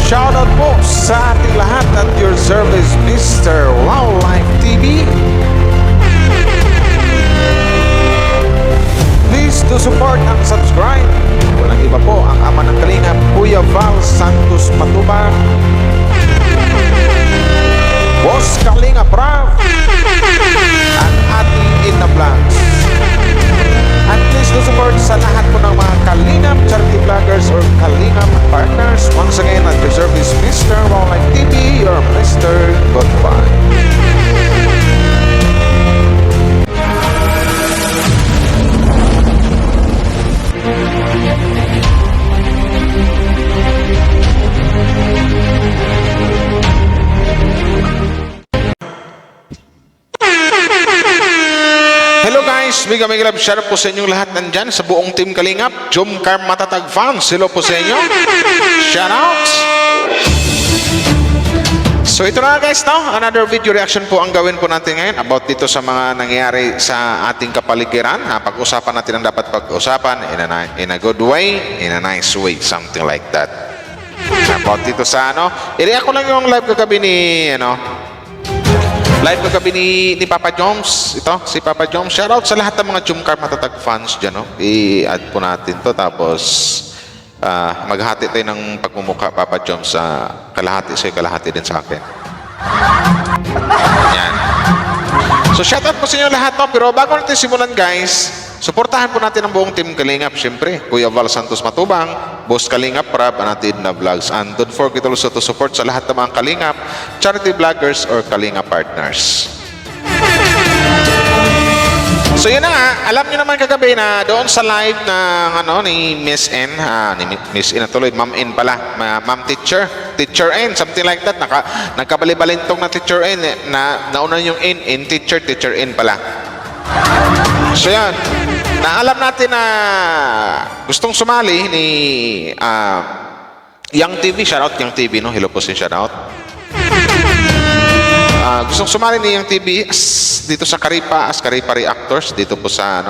Shoutout po sa ating lahat at your service, Mr. Wildlife TV. Please do support and subscribe. Walang iba po ang ama ng Kalingap, Kuya Val Santos Matubang, Boss Kalingap Rav, at ating Ina Vlogs. At please do support sa lahat po ng mga Kalingap charity vloggers or Kalingap partners. Once again, at your service, Mr. Wildlife TV, your Mr. Goodbye. Hello guys, mega love shout out po sa inyong lahat nandyan sa buong team Kalingap, Jomcar Matatag fans. Hello po sa inyo. Shout out. So ito na guys, no? Another video reaction po ang gawin po natin ngayon about dito sa mga nangyayari sa ating kapaligiran. Pag-usapan natin ang dapat pag-usapan in a good way, in a nice way, something like that. About dito sa i-react ko lang yung live kagabi ni live kagabi ni Papa Joms. Ito, si Papa Joms. Shoutout sa lahat ng mga Jomcar Matatag fans dyan, I-add po natin to. Tapos, maghati tayo ng pagmumukha, Papa Joms, sa kalahati sa'yo, kalahati din sa akin. Yan. So, shoutout po sa inyo lahat, no? Pero bago natin simulan, guys, suportahan po natin ang buong team Kalingap. Siyempre, Kuya Val Santos Matubang, Boss Kalingap Rab, and atin na vlogs. And don't forget also to support sa lahat ng mga Kalingap, charity vloggers, or Kalingap partners. So yun na nga, alam nyo naman kagabi na doon sa live ng ni Miss N, ni Miss N na tuloy, Ma'am N pala, Ma'am Teacher N, something like that, nagkabali-balintong na Teacher N, nauna yung N Teacher N pala. So yan, alam natin na gustong sumali ni Young TV, shoutout Young TV, no? Hello po si shoutout. Gustong sumali ni Young TV dito sa Karipa, as Karipa Reactors, dito po sa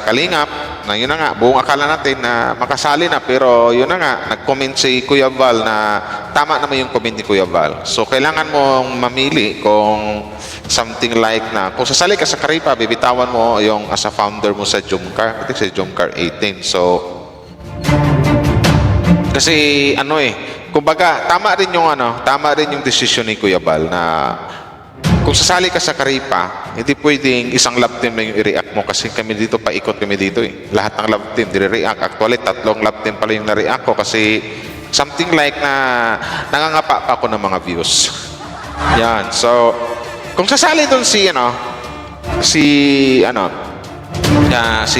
Kalingap. Na yun na nga, buong akala natin na makasali na, pero yun na nga, nag-comment si Kuya Val na tama naman yung comment ni Kuya Val. So kailangan mong mamili kung something like na kung sasali ka sa Karipa, bibitawan mo yung as a founder mo sa Jomcar, sa Jomcar 18. So kasi kumbaga tama rin yung decision ni Kuya Val na kung sasali ka sa Karipa, hindi pwedeng isang love team lang yung i-react mo kasi kami dito, paikot kami dito Lahat ng love team dire-react. Actually, 3 love team pala yung na-react ko kasi something like na nangangapa pa ako ng mga views. Yan. So, kung sasali doon si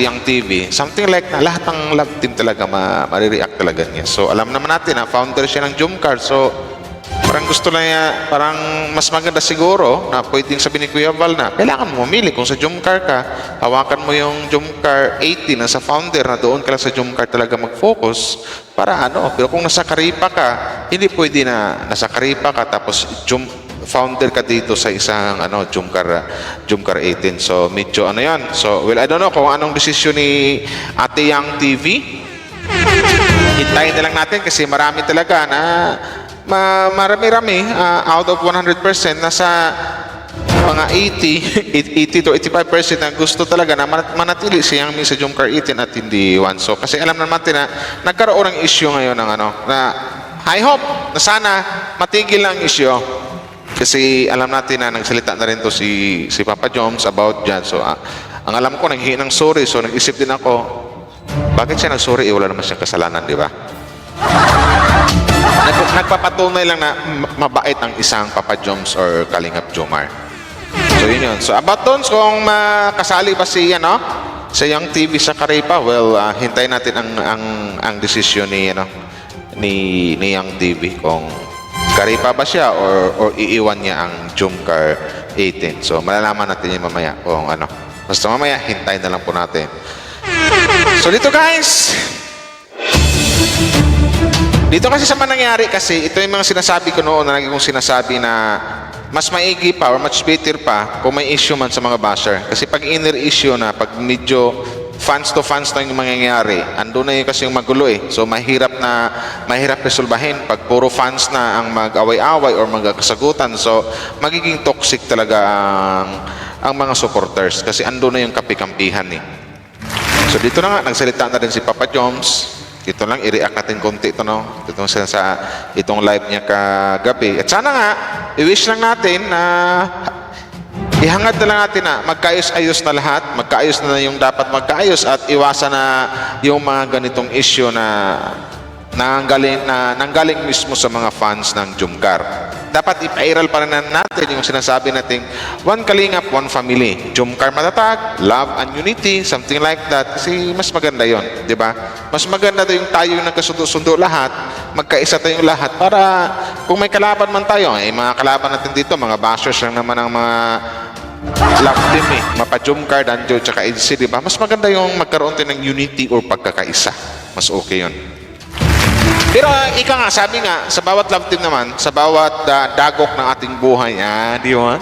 Young TV, something like na lahat ng love team talaga ma-react talaga niya. So, alam naman natin na founder siya ng Jomcar. So, parang gusto lang niya, parang mas maganda siguro na pwedeng sabihin ni Kuya Val na kailangan mo mamili kung sa Jomcar ka, hawakan mo yung Jomcar 18 na sa founder na doon ka lang sa Jomcar talaga mag-focus para pero kung nasa Karipa ka, hindi pwede na nasa Karipa ka tapos founder ka dito sa isang Jomcar 18. So medyo yan. So I don't know kung anong desisyon ni Ate Young TV. Hintayin na lang natin kasi marami talaga na marami-rami, out of 100%, nasa mga 80 to 85% na gusto talaga na manatili siyang sa Jomcar 18 at hindi 1. So kasi alam naman natin na nagkaroon ng issue ngayon ng na I hope na sana matigil ang issue. Kasi alam natin na nagsalita na rin to si Papa Joms about dyan. So ang alam ko, naghihingi ng sorry. So nag-isip din ako, bakit siya nag-sorry? Wala naman siyang kasalanan, di ba? Nagpapatunay lang na mabait ang isang Papa Joms or Kalingap Jomar. So yun. So about doon, kung makasali pa si Young TV sa Karipa, well, hintayin natin ang desisyon ni Young TV kung Karipa ba siya or iiwan niya ang Jomcar 18. So malalaman natin yun mamaya kung basta mamaya hintayin na lang po natin. So dito guys, dito kasi sa nangyari kasi ito yung mga sinasabi ko noon na lagi kong sinasabi na mas maigi pa or much better pa kung may issue man sa mga basher. Kasi pag inner issue na, pag medyo fans to fans na yung mangyayari. Ando na yung kasi yung magulo eh. So mahirap resolbahin pag puro fans na ang mag-away-away or magkakasagutan. So magiging toxic talaga ang mga supporters kasi ando na yung kapikampihan eh. So dito na nga, nagsalita na rin si Papa Joms. Dito lang, i-react natin konti ito, no? Ito sa itong live niya kagabi. At sana nga, i-wish lang natin na ihangad na lang natin na magkaayos-ayos na lahat, magkaayos na yung dapat magkaayos at iwasan na yung mga ganitong issue na nanggaling mismo sa mga fans ng Jumcar. Dapat ipairal pa rin natin yung sinasabi nating one kalingap, one family. Jumcar matatag, love and unity, something like that. Kasi mas maganda yon, di ba? Mas maganda yung tayo yung nagkasundo-sundo lahat, magkaisa tayong lahat para kung may kalaban man tayo, mga kalaban natin dito, mga bashers lang naman ang mga love team eh. Mapa Jumcar, Danjo, tsaka EDC, di ba? Mas maganda yung magkaroon tayo ng unity or pagkakaisa. Mas okay yon. Pero ika nga, sabi nga, sa bawat love team naman, sa bawat dagok ng ating buhay, di ba?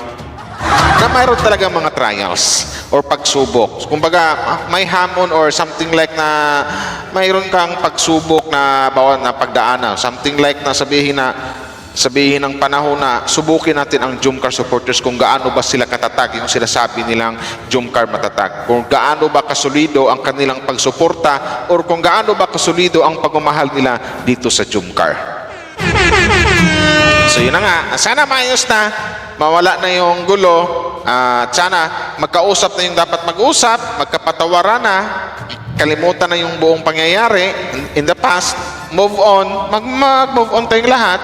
Na mayroon talaga mga trials or pagsubok. Kumbaga, may hamon or something like na mayroon kang pagsubok na bawat na pagdaanan. Something like na sabihin ng panahon na subukin natin ang Jumcar supporters kung gaano ba sila katatag, yung sinasabi nilang Jumcar matatag. Kung gaano ba kasulido ang kanilang pagsuporta or kung gaano ba kasulido ang pagmamahal nila dito sa Jumcar. So yun na nga, sana maayos na, mawala na yung gulo, at sana magkausap na yung dapat mag-usap, magkapatawaran na, kalimutan na yung buong pangyayari in the past, move on, mag-move on tayong lahat.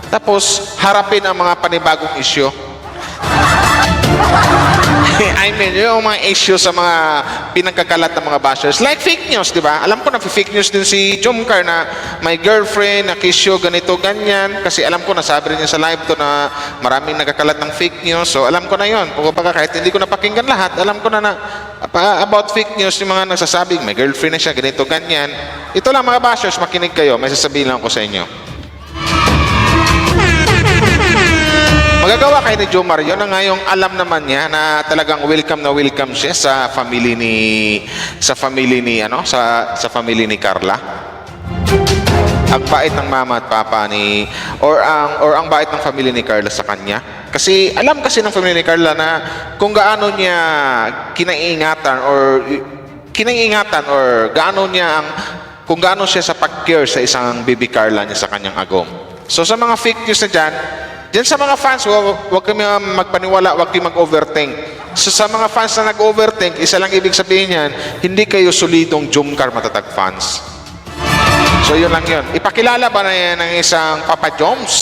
Tapos, harapin ang mga panibagong issue. I mean, yung mga issue sa mga pinagkakalat ng mga bashers. Like fake news, di ba? Alam ko na fake news din si Jumcar na may girlfriend, nakisyo, ganito, ganyan. Kasi alam ko, nasabi rin niya sa live to na maraming nagkakalat ng fake news. So, alam ko na yun. Kahit hindi ko napakinggan lahat, alam ko na about fake news, yung mga nagsasabing may girlfriend na siya, ganito, ganyan. Ito lang mga bashers, makinig kayo. May sasabihin lang ko sa inyo. Magagawa kayo ni Jomar, yun na nga yung alam naman niya na talagang welcome na welcome siya sa family ni Carla. Ang bait ng mama at papa or ang bait ng family ni Carla sa kanya. Kasi alam kasi ng family ni Carla na kung gaano niya kinaingatan or kung gaano siya sa pag-care sa isang baby Carla niya sa kanyang agom. So sa mga fake news na dyan sa mga fans, huwag kayo magpaniwala, huwag kayo mag-overthink. So sa mga fans na nag-overthink, isa lang ibig sabihin yan, hindi kayo solidong Jumcar matatag fans. So yun lang yun. Ipakilala ba na yan ng isang Papa Joms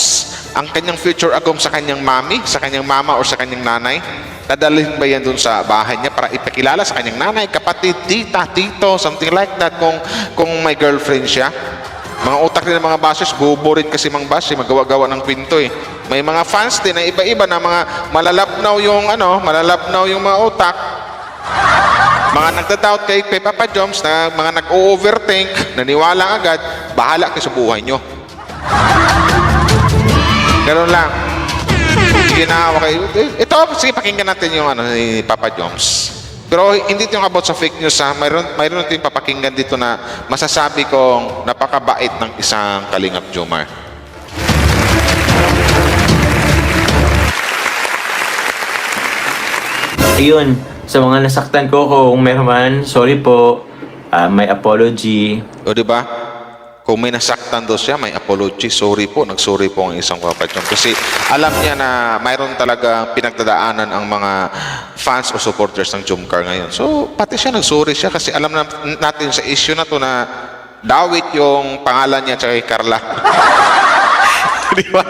ang kanyang future agom sa kanyang mami, sa kanyang mama, or sa kanyang nanay? Dadalhin ba yan dun sa bahay niya para ipakilala sa kanyang nanay, kapatid, tita, tito, something like that kung may girlfriend siya? Mga utak din ng mga bashers, bobo rin kasi mga bashers, magawa-gawa ng kwento eh. May mga fans din na iba-iba na mga malalabnaw yung mga utak. Mga nagda-doubt kay Papa Joms na mga nag-overthink, naniwala agad, bahala kayo sa buhay nyo. Ganun lang. Sige na, okay. Ito, sige, pakinggan natin yung ni Papa Joms. Pero hindi ito yung about sa fake news ha. Mayroon ito yung papakinggan dito na masasabi kong napakabait ng isang Kalingap Jomar. Ayun, sa mga nasaktan ko kung meron man, sorry po, may apology. O diba? Kung may nasaktan daw siya, may apology, sorry po, nagsorry po ang isang Papa Joms. Kasi alam niya na mayroon talaga pinagdadaanan ang mga fans o supporters ng Jumcar ngayon. So, pati siya nagsorry siya kasi alam natin sa issue na to na dawit yung pangalan niya tsaka kay Carla. Di ba?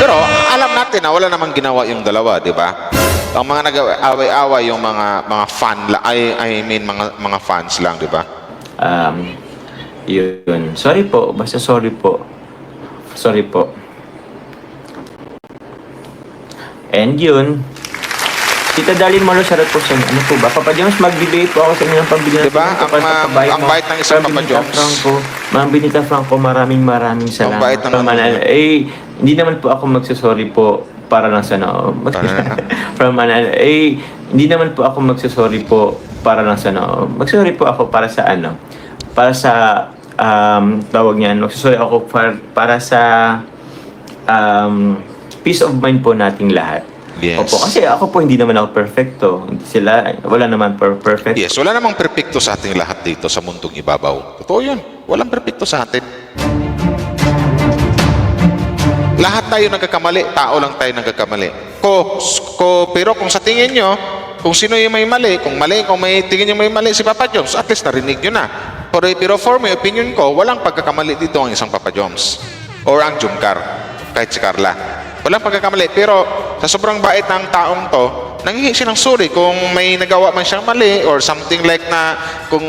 Pero alam natin na wala namang ginawa yung dalawa, di ba? Ang mga nag-away-away yung mga fan lang, mga fans lang, di ba? Yun. Sorry po, basta sorry po. Sorry po. And yun, Tita Darlene Malo, shoutout po sa ano po ba? Papa Joms, mag-debate po ako sa inyong pambili ng diba? Ang bait ng isang Papa Joms. Ma'am Benita Franco, maraming salamat. Ang bait ng hindi naman po ako magsasorry po para lang sa from hindi naman po ako magsusorry po para lang sa ano. Magsusorry po ako para sa ano. Para sa tawag niyan. Magsusorry ako para sa peace of mind po nating lahat. Yes. Opo, kasi ako po hindi naman ako perfecto. Sila, wala naman perfect. Yes, wala namang perpekto sa ating lahat dito sa mundong ibabaw. Totoo yun. Walang perpekto sa atin. Lahat tayo nagkakamali. Tao lang tayo nagkakamali. Pero kung sa tingin nyo, kung sino yung may mali, kung may tingin nyo may mali si Papa Joms, at least narinig nyo na. Pero for my opinion ko, walang pagkakamali dito ang isang Papa Joms. Or ang Jumcar. Kahit si Carla. Walang pagkakamali. Pero sa sobrang bait ng taong to, nanghihi siya ng sorry kung may nagawa man siyang mali or something like na kung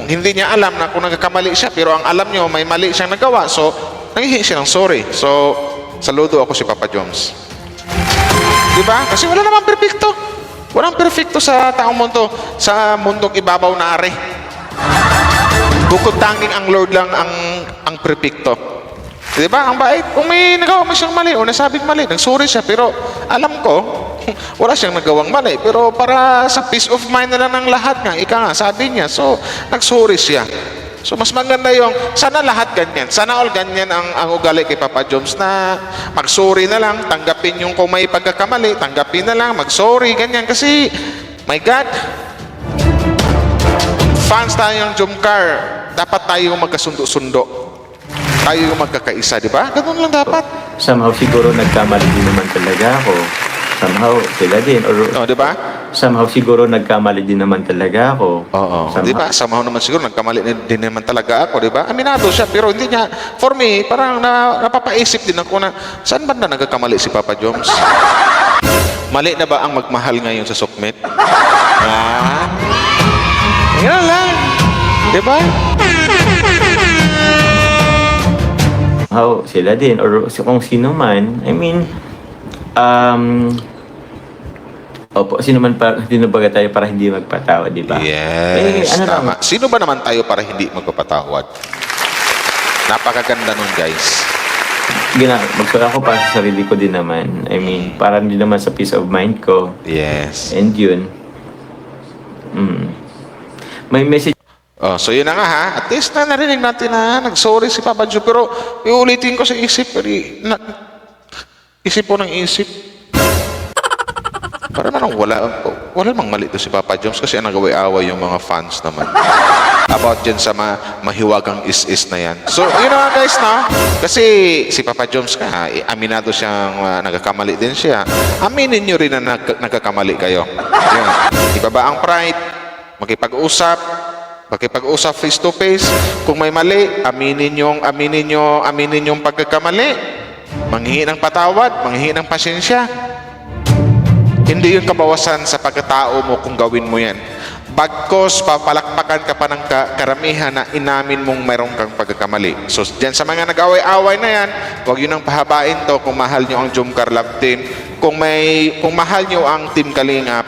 hindi niya alam na kung nagkakamali siya pero ang alam niyo may mali siyang nagawa. So, nanghihi siya ng sorry. So, saludo ako si Papa Joms. Diba? Kasi wala namang perfecto. Walang perfecto sa taong mundo, sa mundong ibabaw na ari. Bukod tanging ang Lord lang ang perfecto. Diba? Ang bait. Kung may nagawa man siyang mali o nasabing mali, nagsorry siya. Pero alam ko, wala siyang nagawang mali. Pero para sa peace of mind na lang ng lahat nga, ika nga, sabi niya. So, nagsorry siya. So, mas maganda yung, sana lahat ganyan. Sana all ganyan ang ugali kay Papa Joms na magsorry na lang, tanggapin yung kung may pagkakamali, tanggapin na lang, magsorry, ganyan. Kasi, my God, fans tayo ng Jumcar, dapat tayo magkasundo-sundo. Tayo yung magkakaisa, di ba? Ganun lang dapat. Somehow siguro nagkamali din naman talaga ako. Somehow sila din. Or O, di ba? somehow siguro nagkamali din naman talaga ako. Oo. Di ba? Somehow naman siguro nagkamali din naman talaga ako, di ba? Aminado siya, pero hindi niya, for me, parang napapaisip din ako na, saan ba na nagkakamali si Papa Joms? Mali na ba ang magmahal ngayon sa sukmet? Yan lang. Di ba? How sila din or kung sino man, I mean opo, sino man tayo para hindi magpatawa, di ba? Yes, ano tama. lang, Sino ba naman tayo para hindi magpapatawad? Napakaganda nun, guys. magsulat ako para sa sarili ko din naman. I mean, para din naman sa peace of mind ko. Yes. And yun. May message. Oh, so yun na nga ha. At least na narinig natin na nag-sorry si Papa Joe. Pero iulitin ko sa isip. Isip po ng isip. Para naman wala mang mali to si Papa Jones kasi ang nagaway-away yung mga fans naman. About dyan sa mahiwagang is-is na yan. So, yun na guys na. Kasi si Papa Jones ka, aminado siyang nagkakamali din siya. Aminin nyo rin na nagkakamali kayo. Yun. Ibaba ang pride. Makipag-usap face to face. Kung may mali, aminin yung pagkakamali. Manghihi ng patawad, manghihi ng pasensya. Hindi yun kabawasan sa pagkatao mo kung gawin mo yan. Bagkos, papalakpakan ka pa ng karamihan na inamin mong mayroon kang pagkakamali. So, dyan sa mga nag-away-away na yan, huwag yun ang pahabain to kung mahal nyo ang Jumcar Love Team. Kung mahal nyo ang Team Kalingap,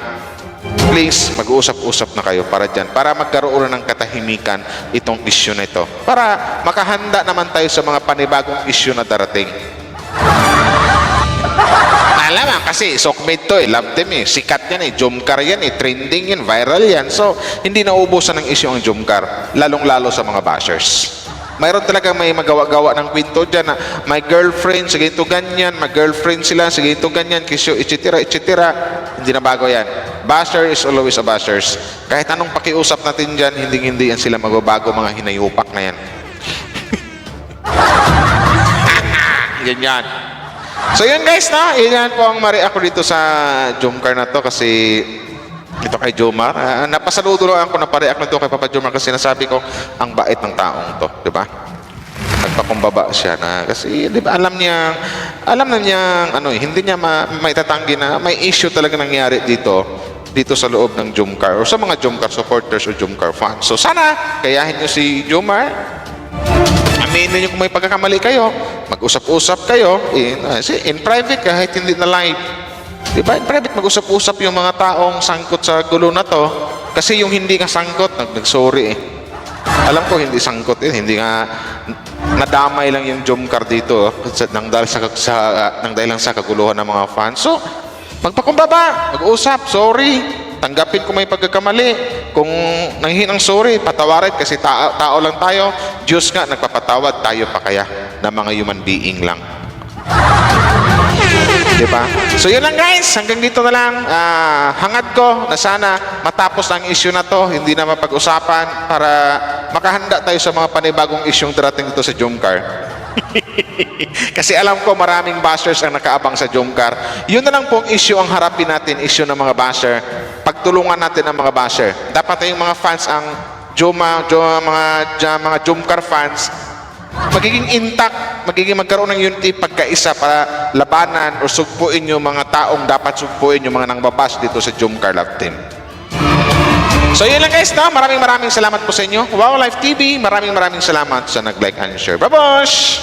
please, mag-uusap-usap na kayo para dyan. Para magkaroon ng katahimikan itong issue na ito. Para makahanda naman tayo sa mga panibagong issue na darating. Alam kasi sokmate to love team sikat yan Jumcar yan trending yan, viral yan. So, hindi nauubusan ng issue ang Jumcar, lalong-lalo sa mga bashers. Mayroon talaga may magawa-gawa ng kwento dyan na may girlfriend, sige ito ganyan, may girlfriend sila, sige ito ganyan, kisyo, etc. Hindi na bago yan. Basher is always a bashers. Kahit anong pakiusap natin dyan, hindi yan sila magbabago, mga hinayupak na yan. Ganyan. So yun guys na, yan po ang mari ako dito sa Jumcar na to kasi ito kay Jomar. Napasaludo lang ako na pare-act na to kay Papa Jomar kasi nasabi ko ang bait ng taong to, di ba? Nagpakumbaba siya na kasi di ba alam na niya hindi niya maitatanggi na may issue talaga nangyari dito sa loob ng Jumcar o sa mga Jumcar supporters o Jumcar fans. So sana kayahin niyo si Jomar. Aminin nyo kung may pagkakamali kayo, mag-usap-usap kayo in private kahit hindi na live. Diba? In private mag-usap-usap yung mga taong sangkot sa gulo na to kasi yung hindi nga sangkot, nag-sorry Alam ko hindi sangkot hindi nga nadamay lang yung Jumcar dito nang dahil lang sa kaguluhan ng mga fans. So, magpakumbaba, mag-usap, sorry. tanggapin kung may pagkakamali. Kung nanghihingi ng sorry, patawarin kasi tao lang tayo. Diyos nga, nagpapatawad, tayo pa kaya na mga human being lang. Diba? So yun lang guys, hanggang dito na lang. Hangad ko na sana matapos ang issue na to, hindi na mapag-usapan para makahanda tayo sa mga panibagong isyong darating dito sa Jomcar. Kasi alam ko maraming bashers ang nakaabang sa Jomcar. Yun na lang pong issue ang harapin natin, issue ng mga basher. Pagtulungan natin ang mga basher. Dapat yung mga fans ang mga Jomcar fans magiging intact, magiging magkaroon ng unity pagkaisa para labanan o sugpuin yung mga taong dapat sugpuin yung mga nangbabash dito sa Jomcar Love Team. So yun lang guys, no? Maraming salamat po sa inyo. Wow Life TV, maraming salamat sa nag-like and share. Babosh!